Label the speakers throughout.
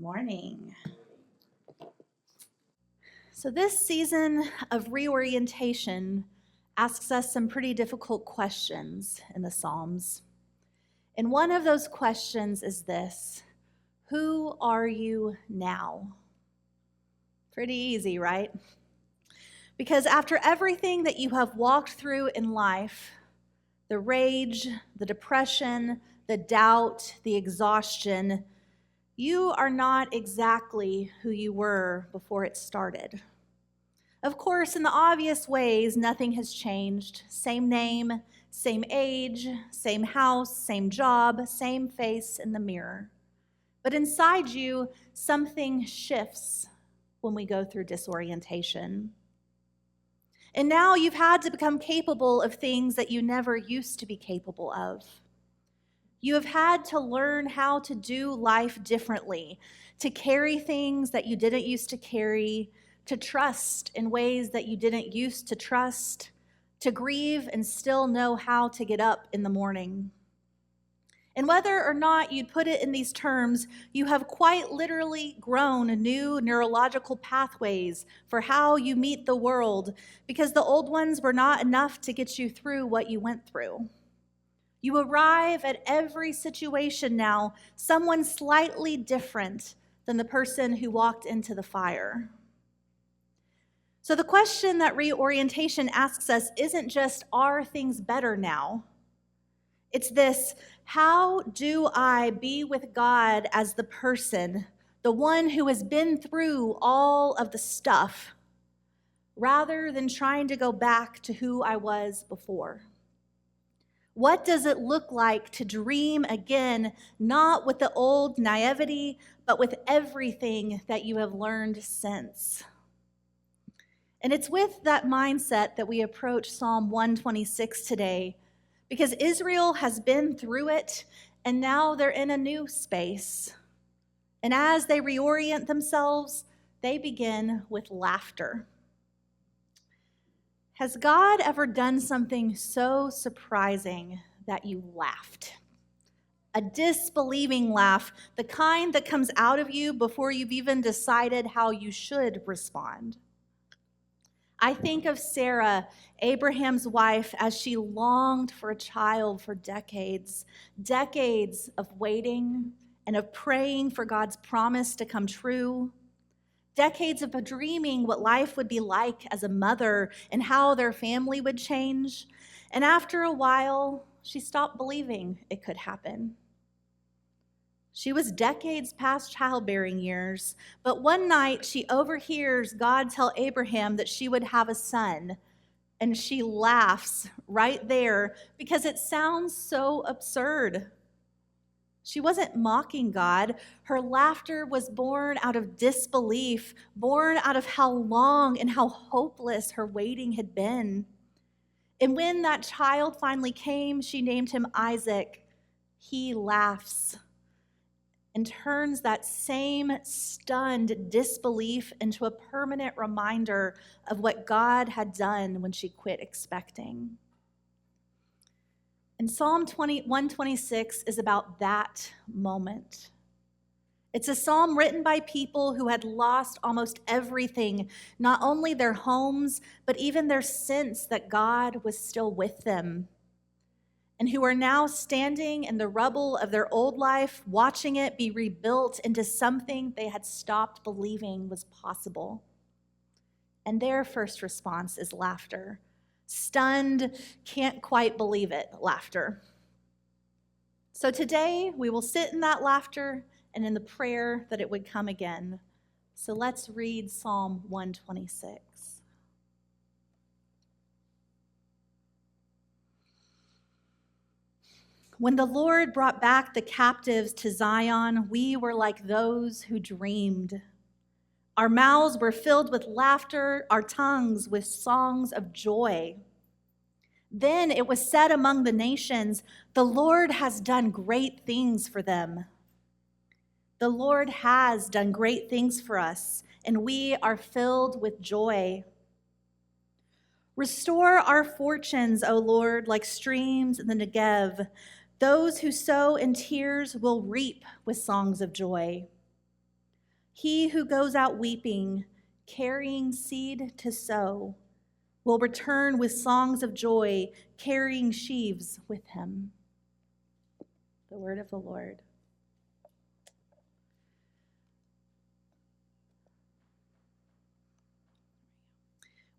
Speaker 1: Morning. So, this season of reorientation asks us some pretty difficult questions in the Psalms. And one of those questions is this: who are you now? Pretty easy, right? Because after everything that you have walked through in life, the rage, the depression, the doubt, the exhaustion, you are not exactly who you were before it started. Of course, in the obvious ways, nothing has changed. Same name, same age, same house, same job, same face in the mirror. But inside you, something shifts when we go through disorientation. And now you've had to become capable of things that you never used to be capable of. You have had to learn how to do life differently, to carry things that you didn't used to carry, to trust in ways that you didn't used to trust, to grieve and still know how to get up in the morning. And whether or not you'd put it in these terms, you have quite literally grown new neurological pathways for how you meet the world, because the old ones were not enough to get you through what you went through. You arrive at every situation now someone slightly different than the person who walked into the fire. So the question that reorientation asks us isn't just, are things better now? It's this: how do I be with God as the person, the one who has been through all of the stuff, rather than trying to go back to who I was before? What does it look like to dream again, not with the old naivety, but with everything that you have learned since? And it's with that mindset that we approach Psalm 126 today, because Israel has been through it, and now they're in a new space. And as they reorient themselves, they begin with laughter. Has God ever done something so surprising that you laughed? A disbelieving laugh, the kind that comes out of you before you've even decided how you should respond. I think of Sarah, Abraham's wife, as she longed for a child for decades of waiting and of praying for God's promise to come true. Decades of dreaming what life would be like as a mother and how their family would change. And after a while, she stopped believing it could happen. She was decades past childbearing years, but one night she overhears God tell Abraham that she would have a son, and she laughs right there because it sounds so absurd. She wasn't mocking God. Her laughter was born out of disbelief, born out of how long and how hopeless her waiting had been. And when that child finally came, she named him Isaac. He laughs and turns that same stunned disbelief into a permanent reminder of what God had done when she quit expecting. And Psalm 126 is about that moment. It's a psalm written by people who had lost almost everything, not only their homes, but even their sense that God was still with them, and who are now standing in the rubble of their old life, watching it be rebuilt into something they had stopped believing was possible. And their first response is laughter. Stunned, can't quite believe it laughter. So today we will sit in that laughter and in the prayer that it would come again. So let's read Psalm 126. When the Lord brought back the captives to Zion, we were like those who dreamed. Our mouths were filled with laughter, our tongues with songs of joy. Then it was said among the nations, the Lord has done great things for them. The Lord has done great things for us, and we are filled with joy. Restore our fortunes, O Lord, like streams in the Negev. Those who sow in tears will reap with songs of joy. He who goes out weeping, carrying seed to sow, will return with songs of joy, carrying sheaves with him. The word of the Lord.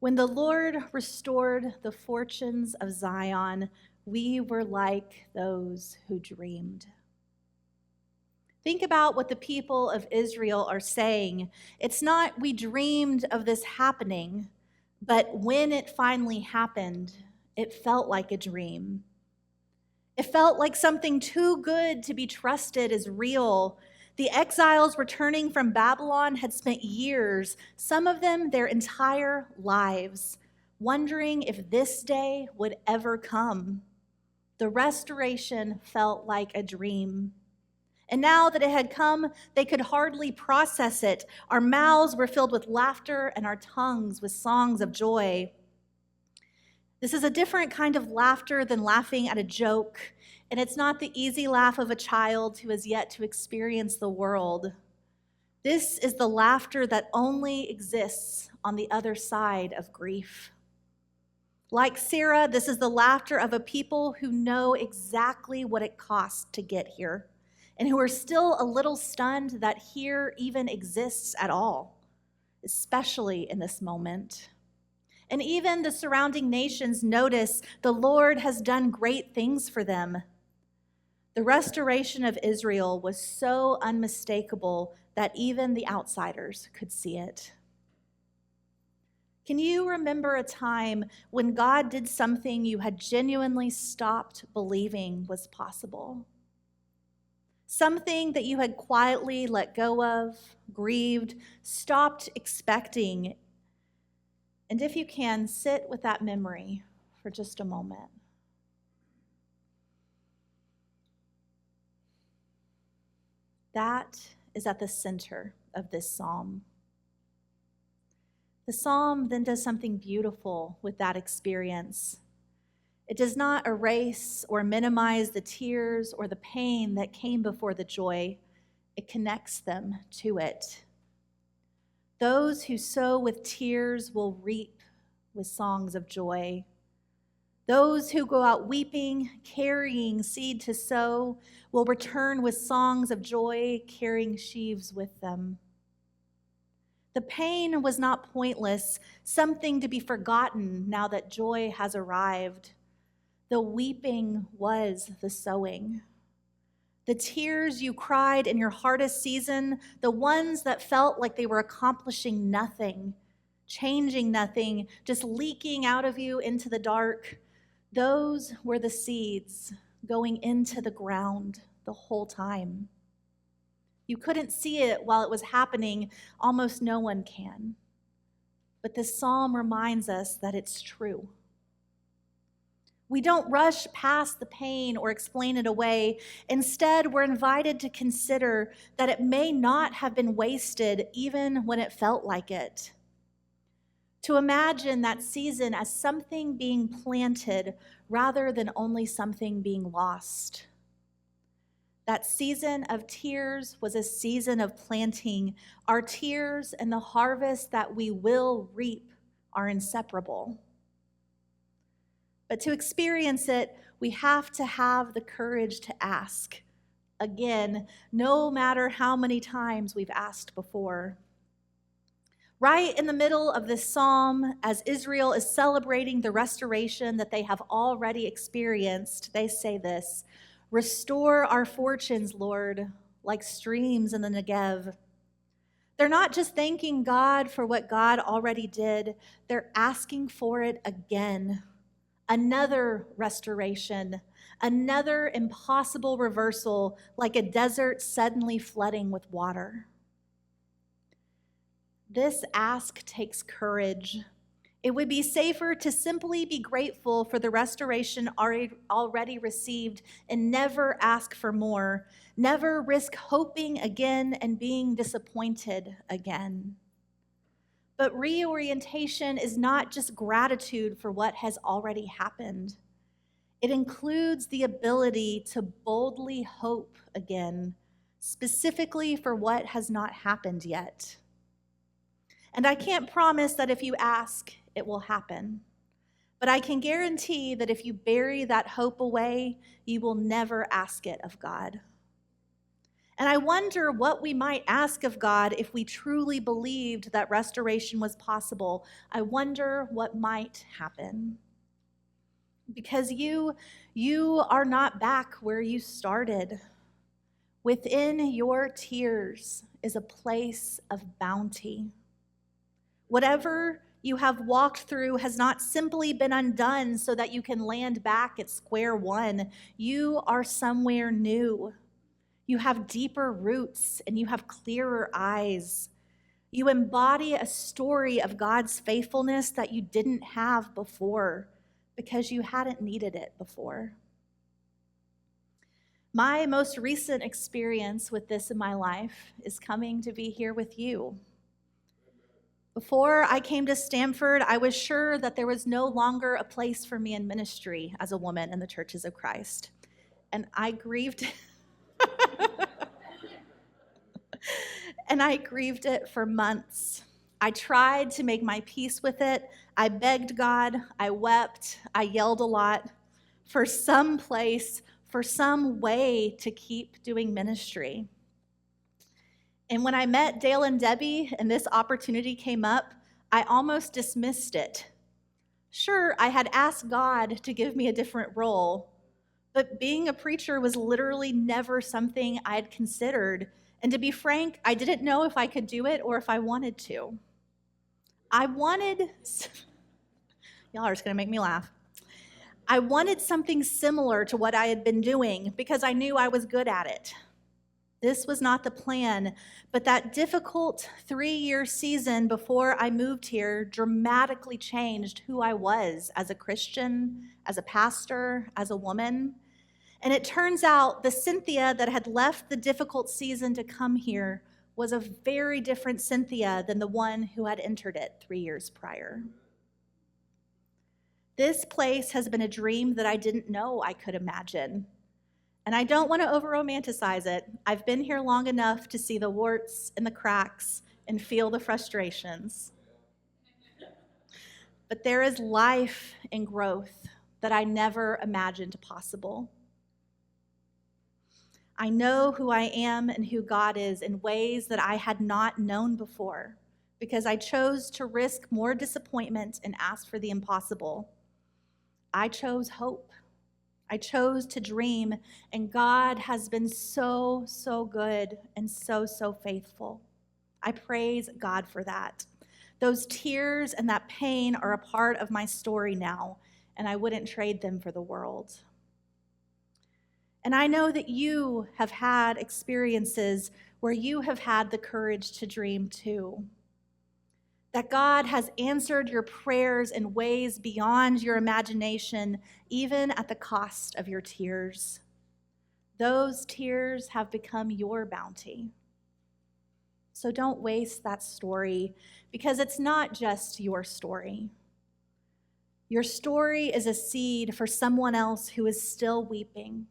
Speaker 1: When the Lord restored the fortunes of Zion, we were like those who dreamed. Think about what the people of Israel are saying. It's not we dreamed of this happening, but when it finally happened, it felt like a dream. It felt like something too good to be trusted as real. The exiles returning from Babylon had spent years, some of them their entire lives, wondering if this day would ever come. The restoration felt like a dream. And now that it had come, they could hardly process it. Our mouths were filled with laughter and our tongues with songs of joy. This is a different kind of laughter than laughing at a joke, and it's not the easy laugh of a child who has yet to experience the world. This is the laughter that only exists on the other side of grief. Like Sarah, this is the laughter of a people who know exactly what it costs to get here, and who are still a little stunned that here even exists at all, especially in this moment. And even the surrounding nations notice the Lord has done great things for them. The restoration of Israel was so unmistakable that even the outsiders could see it. Can you remember a time when God did something you had genuinely stopped believing was possible? Something that you had quietly let go of, grieved, stopped expecting. And if you can, sit with that memory for just a moment. That is at the center of this psalm. The psalm then does something beautiful with that experience. It does not erase or minimize the tears or the pain that came before the joy. It connects them to it. Those who sow with tears will reap with songs of joy. Those who go out weeping, carrying seed to sow, will return with songs of joy, carrying sheaves with them. The pain was not pointless, something to be forgotten now that joy has arrived. The weeping was the sowing. The tears you cried in your hardest season, the ones that felt like they were accomplishing nothing, changing nothing, just leaking out of you into the dark, those were the seeds going into the ground the whole time. You couldn't see it while it was happening. Almost no one can. But this psalm reminds us that it's true. We don't rush past the pain or explain it away. Instead, we're invited to consider that it may not have been wasted even when it felt like it. To imagine that season as something being planted rather than only something being lost. That season of tears was a season of planting. Our tears and the harvest that we will reap are inseparable. But to experience it, we have to have the courage to ask. Again, no matter how many times we've asked before. Right in the middle of this psalm, as Israel is celebrating the restoration that they have already experienced, they say this: "Restore our fortunes, Lord, like streams in the Negev." They're not just thanking God for what God already did, they're asking for it again. Another restoration, another impossible reversal, like a desert suddenly flooding with water. This ask takes courage. It would be safer to simply be grateful for the restoration already received and never ask for more, never risk hoping again and being disappointed again. But reorientation is not just gratitude for what has already happened. It includes the ability to boldly hope again, specifically for what has not happened yet. And I can't promise that if you ask, it will happen. But I can guarantee that if you bury that hope away, you will never ask it of God. And I wonder what we might ask of God if we truly believed that restoration was possible. I wonder what might happen. Because you are not back where you started. Within your tears is a place of bounty. Whatever you have walked through has not simply been undone so that you can land back at square one. You are somewhere new. You have deeper roots and you have clearer eyes. You embody a story of God's faithfulness that you didn't have before because you hadn't needed it before. My most recent experience with this in my life is coming to be here with you. Before I came to Stanford, I was sure that there was no longer a place for me in ministry as a woman in the churches of Christ. And I grieved and I grieved it for months. I tried to make my peace with it. I begged God, I wept, I yelled a lot for some place, for some way to keep doing ministry. And when I met Dale and Debbie and this opportunity came up, I almost dismissed it. Sure, I had asked God to give me a different role, but being a preacher was literally never something I had considered. And to be frank, I didn't know if I could do it or if I wanted to. Y'all are just gonna make me laugh. I wanted something similar to what I had been doing because I knew I was good at it. This was not the plan, but that difficult 3-year season before I moved here dramatically changed who I was as a Christian, as a pastor, as a woman. And it turns out the Cynthia that had left the difficult season to come here was a very different Cynthia than the one who had entered it 3 years prior. This place has been a dream that I didn't know I could imagine. And I don't want to over-romanticize it. I've been here long enough to see the warts and the cracks and feel the frustrations. But there is life and growth that I never imagined possible. I know who I am and who God is in ways that I had not known before because I chose to risk more disappointment and ask for the impossible. I chose hope. I chose to dream, and God has been so, so good and so, so faithful. I praise God for that. Those tears and that pain are a part of my story now, and I wouldn't trade them for the world. And I know that you have had experiences where you have had the courage to dream too. That God has answered your prayers in ways beyond your imagination, even at the cost of your tears. Those tears have become your bounty. So don't waste that story, because it's not just your story. Your story is a seed for someone else who is still weeping.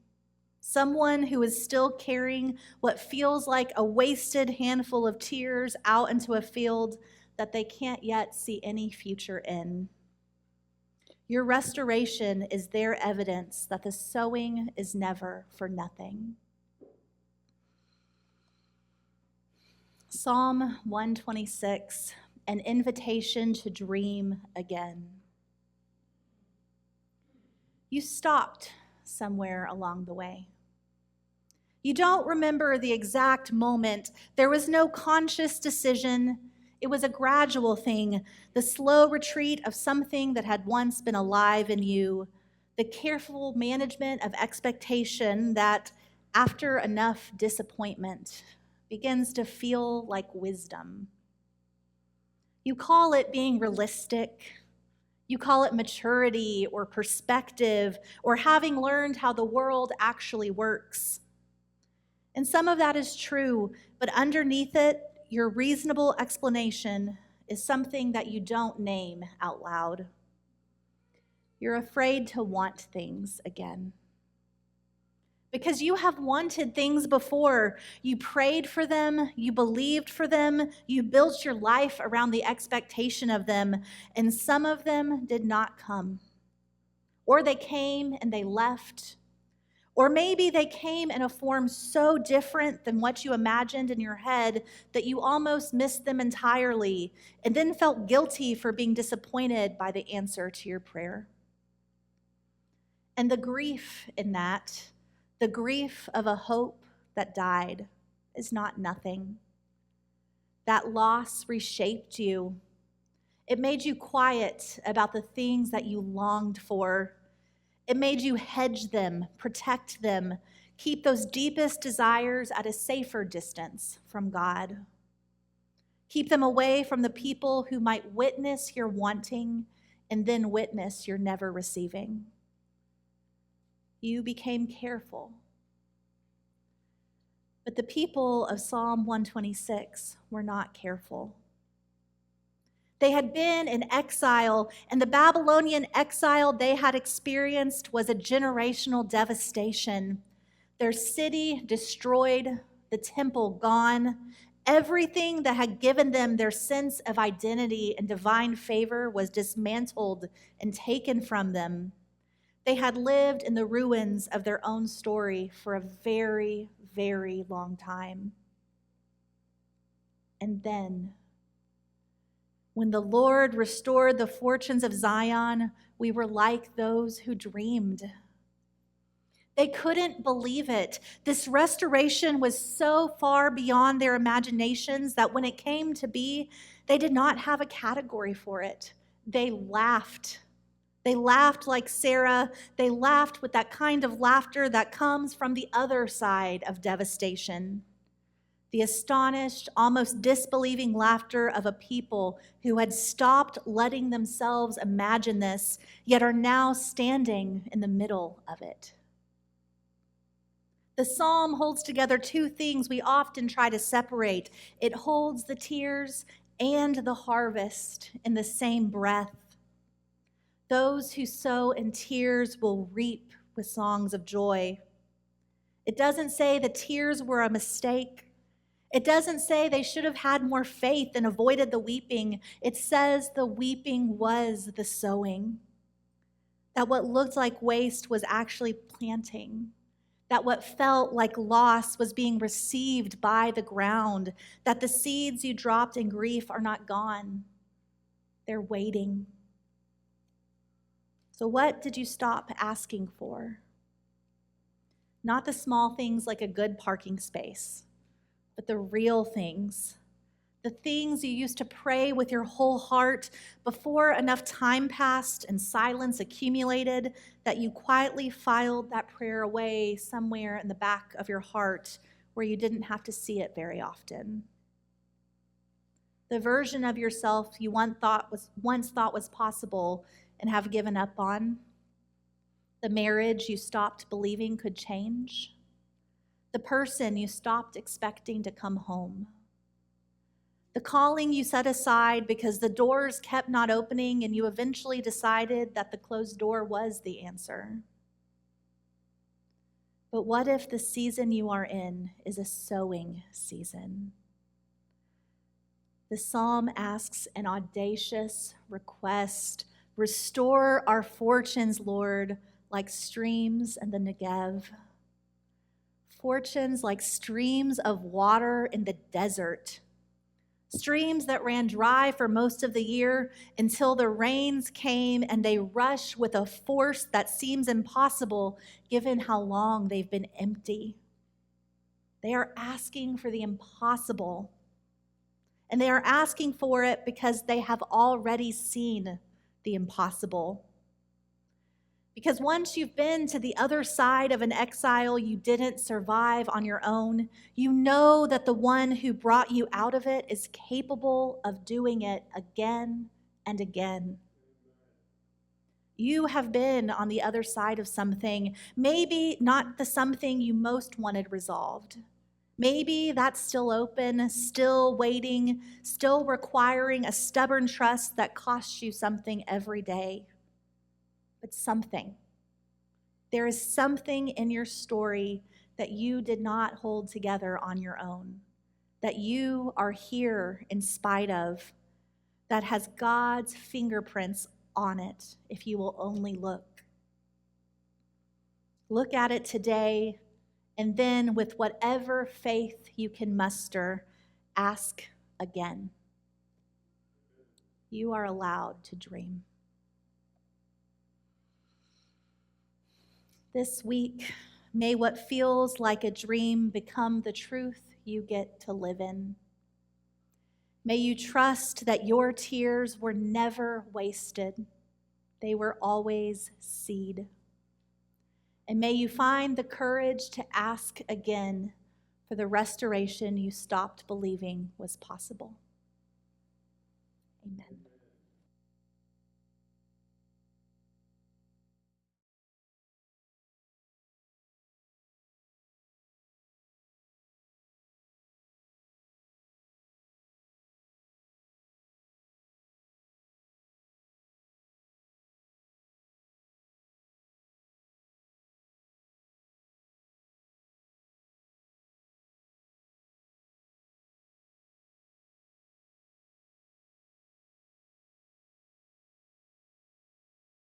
Speaker 1: Someone who is still carrying what feels like a wasted handful of tears out into a field that they can't yet see any future in. Your restoration is their evidence that the sowing is never for nothing. Psalm 126, an invitation to dream again. You stopped somewhere along the way. You don't remember the exact moment. There was no conscious decision. It was a gradual thing, the slow retreat of something that had once been alive in you, the careful management of expectation that, after enough disappointment, begins to feel like wisdom. You call it being realistic. You call it maturity or perspective or having learned how the world actually works. And some of that is true, but underneath it, your reasonable explanation is something that you don't name out loud. You're afraid to want things again. because you have wanted things before. You prayed for them, you believed for them, you built your life around the expectation of them, and some of them did not come. Or they came and they left. Or maybe they came in a form so different than what you imagined in your head that you almost missed them entirely and then felt guilty for being disappointed by the answer to your prayer. And the grief in that, the grief of a hope that died, is not nothing. That loss reshaped you. It made you quiet about the things that you longed for. It made you hedge them, protect them, keep those deepest desires at a safer distance from God. Keep them away from the people who might witness your wanting and then witness your never receiving. You became careful. But the people of Psalm 126 were not careful. They had been in exile, and the Babylonian exile they had experienced was a generational devastation. Their city destroyed, the temple gone, everything that had given them their sense of identity and divine favor was dismantled and taken from them. They had lived in the ruins of their own story for a very, very long time. And then, when the Lord restored the fortunes of Zion, we were like those who dreamed. They couldn't believe it. This restoration was so far beyond their imaginations that when it came to be, they did not have a category for it. They laughed. They laughed like Sarah. They laughed with that kind of laughter that comes from the other side of devastation. The astonished, almost disbelieving laughter of a people who had stopped letting themselves imagine this, yet are now standing in the middle of it. The psalm holds together two things we often try to separate. It holds the tears and the harvest in the same breath. Those who sow in tears will reap with songs of joy. It doesn't say the tears were a mistake. It doesn't say they should have had more faith and avoided the weeping. It says the weeping was the sowing. That what looked like waste was actually planting. That what felt like loss was being received by the ground. That the seeds you dropped in grief are not gone. They're waiting. So what did you stop asking for? Not the small things like a good parking space, but the real things, the things you used to pray with your whole heart before enough time passed and silence accumulated that you quietly filed that prayer away somewhere in the back of your heart where you didn't have to see it very often. The version of yourself you once thought was possible and have given up on, the marriage you stopped believing could change, the person you stopped expecting to come home, the calling you set aside because the doors kept not opening and you eventually decided that the closed door was the answer. But what if the season you are in is a sowing season? The psalm asks an audacious request: restore our fortunes, Lord, like streams in the Negev. Fortunes like streams of water in the desert. Streams that ran dry for most of the year until the rains came and they rush with a force that seems impossible given how long they've been empty. They are asking for the impossible. And they are asking for it because they have already seen the impossible. Because once you've been to the other side of an exile you didn't survive on your own, you know that the one who brought you out of it is capable of doing it again and again. You have been on the other side of something, maybe not the something you most wanted resolved. Maybe that's still open, still waiting, still requiring a stubborn trust that costs you something every day. But something. There is something in your story that you did not hold together on your own, that you are here in spite of, that has God's fingerprints on it if you will only look. Look at it today, and then with whatever faith you can muster, ask again. You are allowed to dream. This week, may what feels like a dream become the truth you get to live in. May you trust that your tears were never wasted. They were always seed. And may you find the courage to ask again for the restoration you stopped believing was possible. Amen.